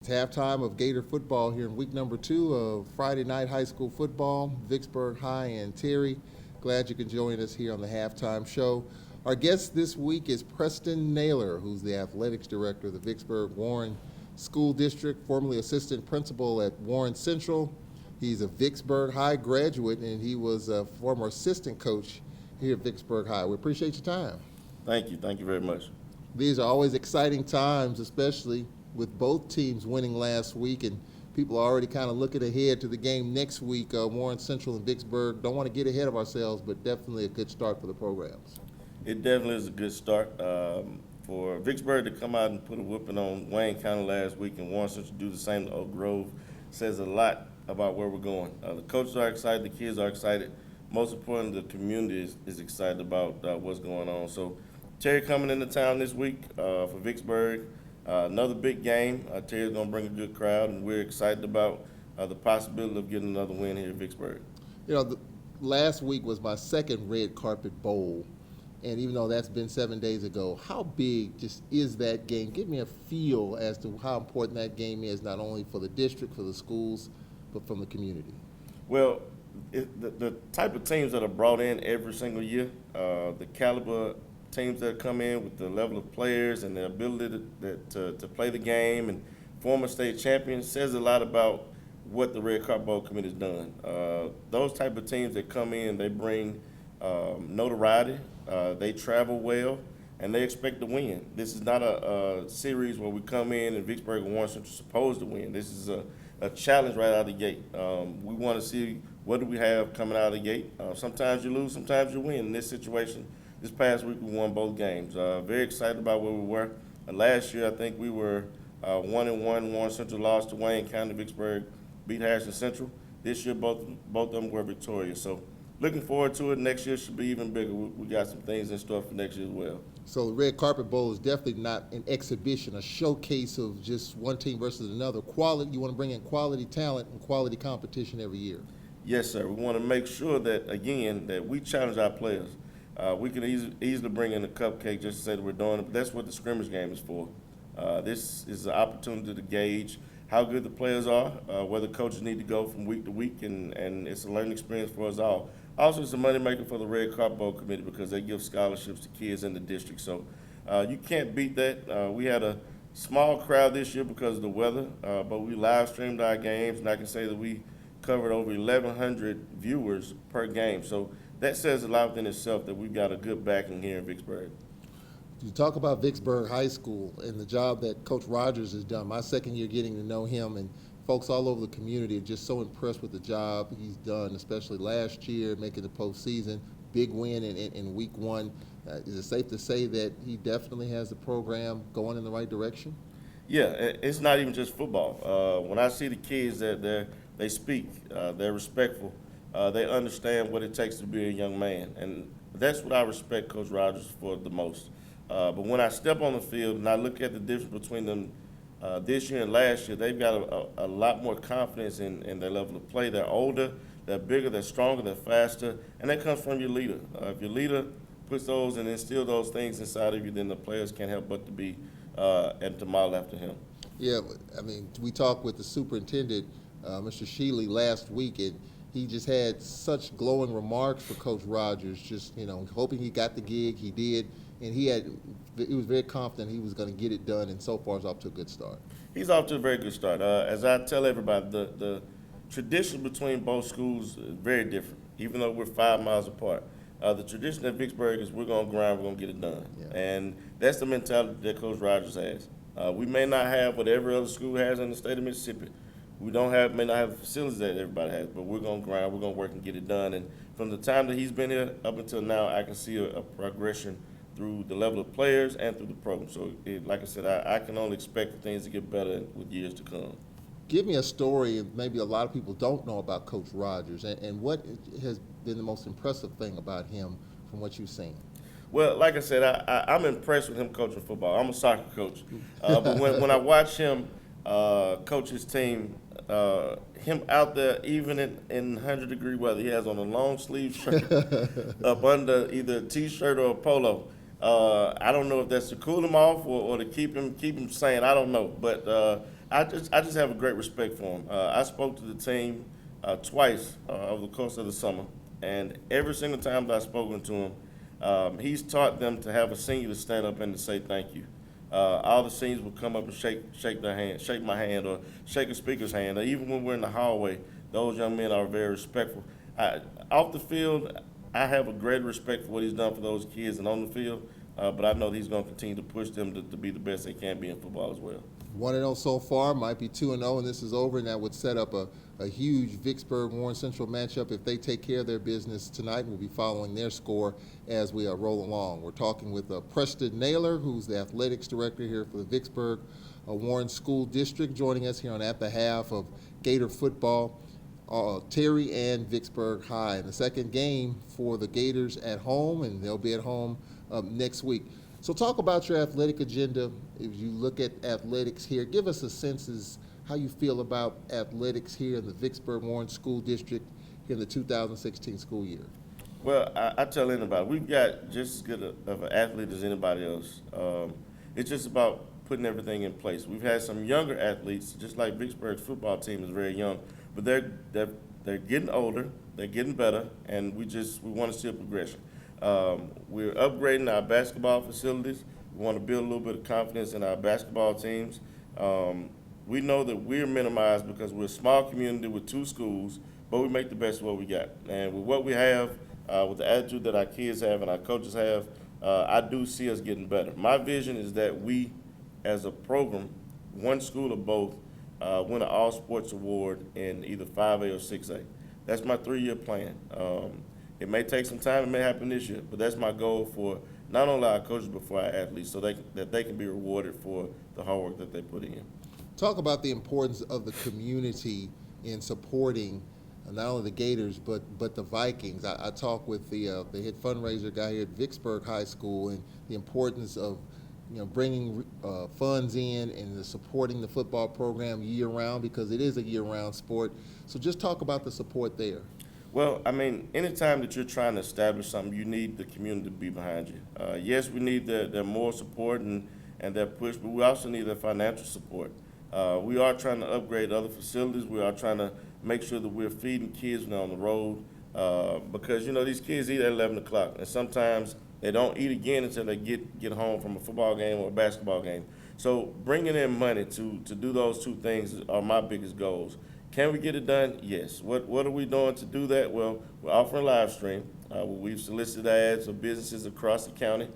It's halftime of Gator football here in week number 2 of Friday night high school football. Vicksburg High and Terry. Glad you can join us here on the halftime show. Our guest this week is Preston Nailor, who's the athletics director of the Vicksburg Warren School District, formerly assistant principal at Warren Central. He's a Vicksburg High graduate, and he was a former assistant coach here at Vicksburg High. We appreciate your time. Thank you. Thank you very much. These are always exciting times, especially with both teams winning last week, and people are already kind of looking ahead to the game next week. Warren Central and Vicksburg. Don't want to get ahead of ourselves, but definitely a good start for the programs. It definitely is a good start. For Vicksburg to come out and put a whooping on Wayne County last week and Warren Central to do the same to Oak Grove says a lot about where we're going. The coaches are excited, the kids are excited. Most importantly, the community is excited about what's going on. So Terry coming into town this week for Vicksburg. Another big game. Terry's going to bring a good crowd, and we're excited about the possibility of getting another win here in Vicksburg. You know, last week was my second red carpet bowl, and even though that's been 7 days ago, how big just is that game? Give me a feel as to how important that game is, not only for the district, for the schools, but from the community. Well, the type of teams that are brought in every single year, the caliber teams that come in with the level of players and the ability to play the game and former state champions says a lot about what the Red Carpet Bowl committee has done. Those type of teams that come in, they bring notoriety, they travel well, and they expect to win. This is not a series where we come in and Vicksburg and Warren Central supposed to win. This is a challenge right out of the gate. We want to see what do we have coming out of the gate. Sometimes you lose, sometimes you win. In this situation, this past week we won both games. Very excited about where we were. Last year I think we were 1-1. Warren Central lost to Wayne County. Vicksburg beat Harrison Central. This year both of them were victorious. So looking forward to it. Next year should be even bigger. We got some things in store for next year as well. So the Red Carpet Bowl is definitely not an exhibition, a showcase of just one team versus another. Quality, you want to bring in quality talent and quality competition every year. Yes, sir. We want to make sure that, again, that we challenge our players. We can easily bring in a cupcake just to say that we're doing it, but that's what the scrimmage game is for. This is an opportunity to gauge how good the players are, whether coaches need to go from week to week, and it's a learning experience for us all. Also, it's a moneymaker for the Red Carpet Bowl Committee because they give scholarships to kids in the district. So you can't beat that. We had a small crowd this year because of the weather, but we live streamed our games, and I can say that we covered over 1,100 viewers per game. So that says a lot within itself that we've got a good backing here in Vicksburg. You talk about Vicksburg High School and the job that Coach Rogers has done. My second year getting to know him, and folks all over the community are just so impressed with the job he's done, especially last year, making the postseason. Big win in week 1. Is it safe to say that he definitely has the program going in the right direction? Yeah, it's not even just football. When I see the kids that they speak, they're respectful. They understand what it takes to be a young man, and that's what I respect Coach Rogers for the most. But when I step on the field and I look at the difference between them this year and last year, they've got a lot more confidence in their level of play. They're older, they're bigger, they're stronger, they're faster, and that comes from your leader. If your leader puts those and instill those things inside of you, then the players can't help but to be and to model after him. Yeah, I mean, we talked with the superintendent, Mr. Shealy, last week, and he just had such glowing remarks for Coach Rogers, just, hoping he got the gig. He did, and he was very confident he was going to get it done, and so far is off to a good start. He's off to a very good start. As I tell everybody, the tradition between both schools is very different, even though we're 5 miles apart. The tradition at Vicksburg is we're going to grind, we're going to get it done. Yeah. And that's the mentality that Coach Rogers has. We may not have what every other school has in the state of Mississippi. We may not have facilities that everybody has, but we're going to grind, we're going to work and get it done. And from the time that he's been here up until now, I can see a progression through the level of players and through the program. So, like I said, I can only expect for things to get better with years to come. Give me a story maybe a lot of people don't know about Coach Rogers, and what has been the most impressive thing about him from what you've seen. Well, like I said, I'm impressed with him coaching football. I'm a soccer coach. But when I watch him coach his team, him out there even in 100-degree weather, he has on a long sleeve shirt up under either a T-shirt or a polo. I don't know if that's to cool him off or to keep him sane. I don't know. But I just have a great respect for him. I spoke to the team twice over the course of the summer, and every single time that I've spoken to him, he's taught them to have a senior to stand up and to say thank you. All the seniors will come up and shake their hand, shake my hand, or shake a speaker's hand. Or even when we're in the hallway, those young men are very respectful. Off the field, I have a great respect for what he's done for those kids, and on the field, but I know that he's going to continue to push them to be the best they can be in football as well. 1-0 so far, might be 2-0, and this is over, and that would set up a huge Vicksburg-Warren Central matchup if they take care of their business tonight. We'll be following their score as we roll along. We're talking with Preston Nailor, who's the athletics director here for the Vicksburg Warren School District, joining us here on At the Half of Gator Football. Terry and Vicksburg High. And the second game for the Gators at home, and they'll be at home next week. So talk about your athletic agenda. If you look at athletics here, give us a sense as how you feel about athletics here in the Vicksburg Warren School District here in the 2016 school year. Well, I tell anybody, we've got just as good of an athlete as anybody else. It's just about putting everything in place. We've had some younger athletes, just like Vicksburg's football team is very young, but they're getting older, they're getting better, and we want to see a progression. We're upgrading our basketball facilities. We want to build a little bit of confidence in our basketball teams. We know that we're minimized because we're a small community with 2 schools, but we make the best of what we got. And with what we have, with the attitude that our kids have and our coaches have, I do see us getting better. My vision is that we, as a program, one school or both, win an all-sports award in either 5A or 6A. That's my 3-year plan. It may take some time, it may happen this year, but that's my goal for not only our coaches but for our athletes, so that they can be rewarded for the hard work that they put in. Talk about the importance of the community in supporting not only the Gators but the Vikings. I talked with the head fundraiser guy here at Vicksburg High School, and the importance of bringing funds in and supporting the football program year-round, because it is a year-round sport. So just talk about the support there. Well, I mean, anytime that you're trying to establish something, you need the community to be behind you. Yes, we need their moral support and their push, but we also need their financial support. We are trying to upgrade other facilities. We are trying to make sure that we're feeding kids when they're on the road, because, these kids eat at 11 o'clock, and sometimes they don't eat again until they get home from a football game or a basketball game. So bringing in money to do those 2 things are my biggest goals. Can we get it done? Yes. What are we doing to do that? Well, we're offering a live stream. We've solicited ads of businesses across the county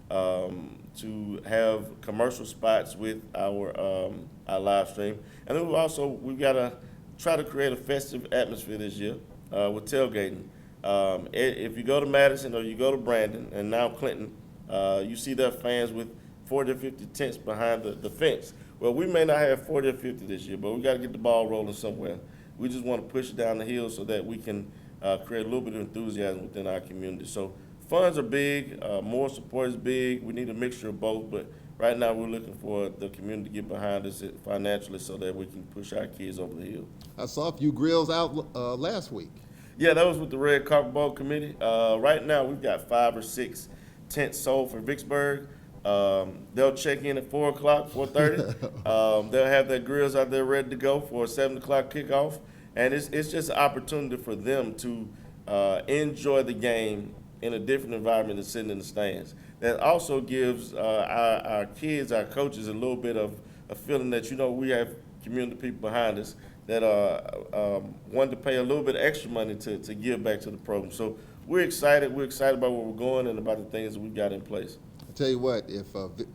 to have commercial spots with our live stream. And then we've got to try to create a festive atmosphere this year with tailgating. If you go to Madison or you go to Brandon and now Clinton, you see their fans with 40 or 50 tents behind the fence. Well, we may not have 40 or 50 this year, but we got to get the ball rolling somewhere. We just want to push it down the hill so that we can create a little bit of enthusiasm within our community. So funds are big, more support is big. We need a mixture of both, but right now we're looking for the community to get behind us financially so that we can push our kids over the hill. I saw a few grills out last week. Yeah, that was with the Red Carpet Bowl Committee. Right now we've got 5 or 6 tents sold for Vicksburg. They'll check in at 4 o'clock, 4:30. They'll have their grills out there ready to go for a 7 o'clock kickoff. And it's just an opportunity for them to enjoy the game in a different environment than sitting in the stands. That also gives our kids, our coaches, a little bit of a feeling that, we have community people behind us that want to pay a little bit extra money to give back to the program. So we're excited. We're excited about where we're going and about the things that we've got in place. I tell you what, if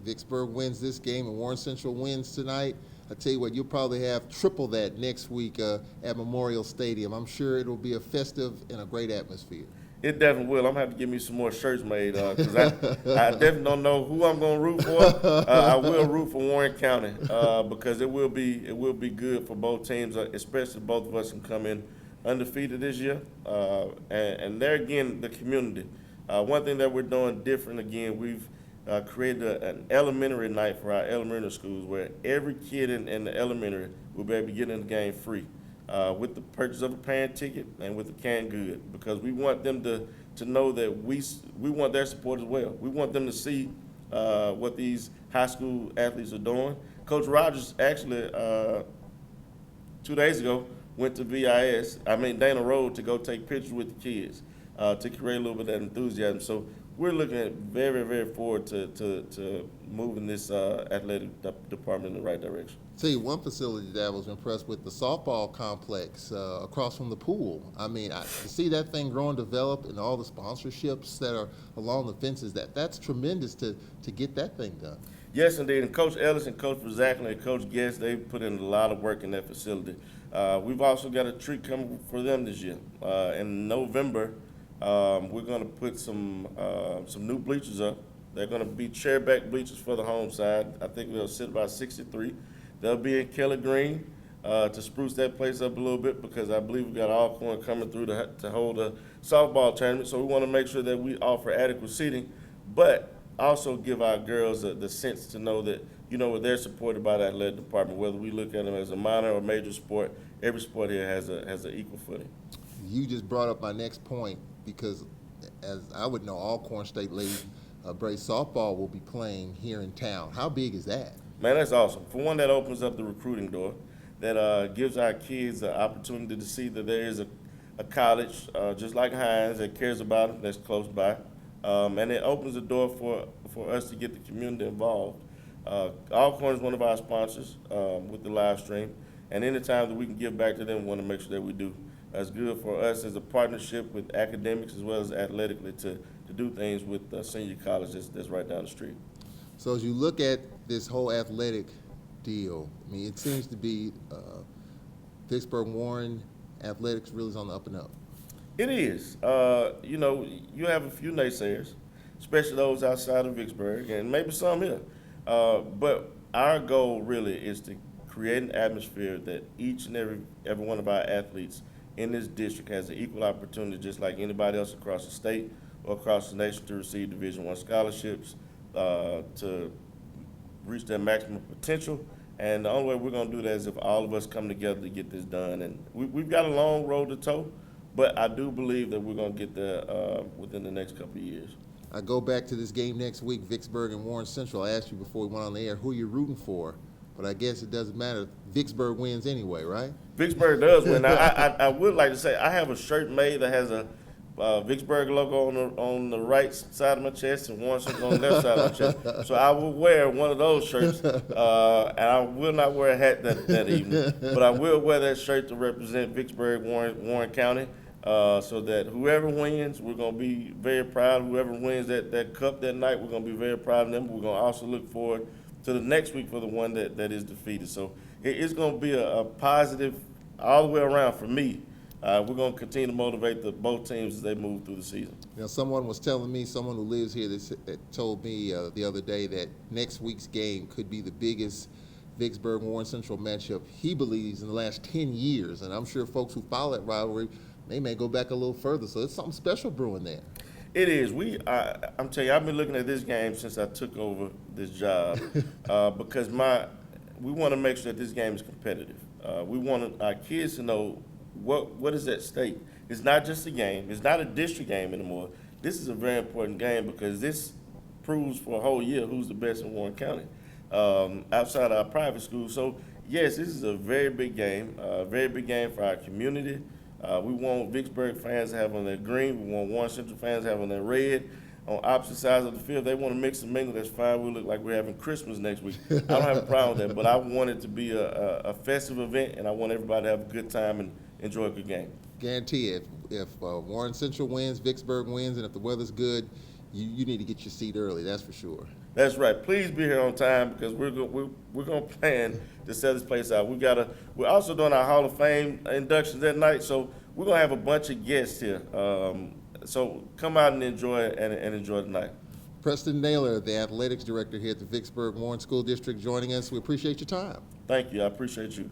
Vicksburg wins this game and Warren Central wins tonight, I tell you what, you'll probably have triple that next week at Memorial Stadium. I'm sure it'll be a festive and a great atmosphere. It definitely will. I'm going to have to get me some more shirts made because I definitely don't know who I'm going to root for. I will root for Warren County because it will be good for both teams, especially both of us can come in undefeated this year. And there again, the community. One thing that we're doing different again, we've created an elementary night for our elementary schools where every kid in the elementary will be able to get in the game free with the purchase of a parent ticket and with a canned good, because we want them to know that we want their support as well. We want them to see what these high school athletes are doing. Coach Rogers actually 2 days ago went to Dana Road to go take pictures with the kids to create a little bit of that enthusiasm. So we're looking at very, very forward to moving this athletic department in the right direction. See, one facility that I was impressed with, the softball complex across from the pool. I mean, to see that thing grow and develop and all the sponsorships that are along the fences, that's tremendous to get that thing done. Yes, indeed. And Coach Ellis and Coach Verzacklin and Coach Guest, they've put in a lot of work in that facility. We've also got a treat coming for them this year. In November, we're going to put some new bleachers up. They're going to be chairback bleachers for the home side. I think they'll sit about 63. They'll be in Kelly Green to spruce that place up a little bit because I believe we've got Alcorn coming through to hold a softball tournament. So we want to make sure that we offer adequate seating, but also give our girls the sense to know that, they're supported by the athletic department, whether we look at them as a minor or major sport. Every sport here has an equal footing. You just brought up my next point because, as I would know, Alcorn State Lady Braves softball will be playing here in town. How big is that? Man, that's awesome. For one, that opens up the recruiting door. That gives our kids an opportunity to see that there is a college, just like Hines, that cares about them, that's close by. And it opens the door for us to get the community involved. Alcorn is one of our sponsors with the live stream. And anytime that we can give back to them, we want to make sure that we do. That's good for us as a partnership with academics as well as athletically to do things with senior college that's right down the street. So as you look at this whole athletic deal, I mean, it seems to be Vicksburg Warren athletics really is on the up and up. It is. You have a few naysayers, especially those outside of Vicksburg, and maybe some here. But our goal really is to create an atmosphere that each and every one of our athletes in this district has an equal opportunity, just like anybody else across the state or across the nation, to receive Division I scholarships, to reach their maximum potential. And the only way we're going to do that is if all of us come together to get this done. And we've got a long road to toe, but I do believe that we're going to get there within the next couple of years. I go back to this game next week, Vicksburg and Warren Central. I asked you before we went on the air who you're rooting for, but I guess it doesn't matter. Vicksburg wins anyway, right? Vicksburg does win. I would like to say I have a shirt made that has a Vicksburg logo on the right side of my chest and Warren Central on the left side of my chest. So I will wear one of those shirts, and I will not wear a hat that evening. But I will wear that shirt to represent Vicksburg, Warren County. So that whoever wins, we're going to be very proud. Whoever wins that cup that night, we're going to be very proud of them. We're going to also look forward to the next week for the one that is defeated. So it's going to be a positive all the way around for me. We're going to continue to motivate both teams as they move through the season. Someone was telling me, someone who lives here, that told me the other day that next week's game could be the biggest Vicksburg-Warren Central matchup he believes in the last 10 years. And I'm sure folks who follow that rivalry, they may go back a little further. So it's something special brewing there. It is. I'm telling you, I've been looking at this game since I took over this job because we want to make sure that this game is competitive. We want our kids to know what is at stake. It's not just a game. It's not a district game anymore. This is a very important game because this proves for a whole year who's the best in Warren County outside our private schools. So, yes, this is a very big game for our community. We want Vicksburg fans to have on their green. We want Warren Central fans to have on their red. On opposite sides of the field, they want to mix and mingle. That's fine. We look like we're having Christmas next week. I don't have a problem with that, but I want it to be a festive event, and I want everybody to have a good time and enjoy a good game. Guarantee it. If Warren Central wins, Vicksburg wins, and if the weather's good, you need to get your seat early. That's for sure. That's right. Please be here on time because we're going to plan to set this place out. We're also doing our Hall of Fame inductions that night, so we're going to have a bunch of guests here. So come out and enjoy it and enjoy the night. Preston Nailor, the athletics director here at the Vicksburg Warren School District, joining us. We appreciate your time. Thank you. I appreciate you.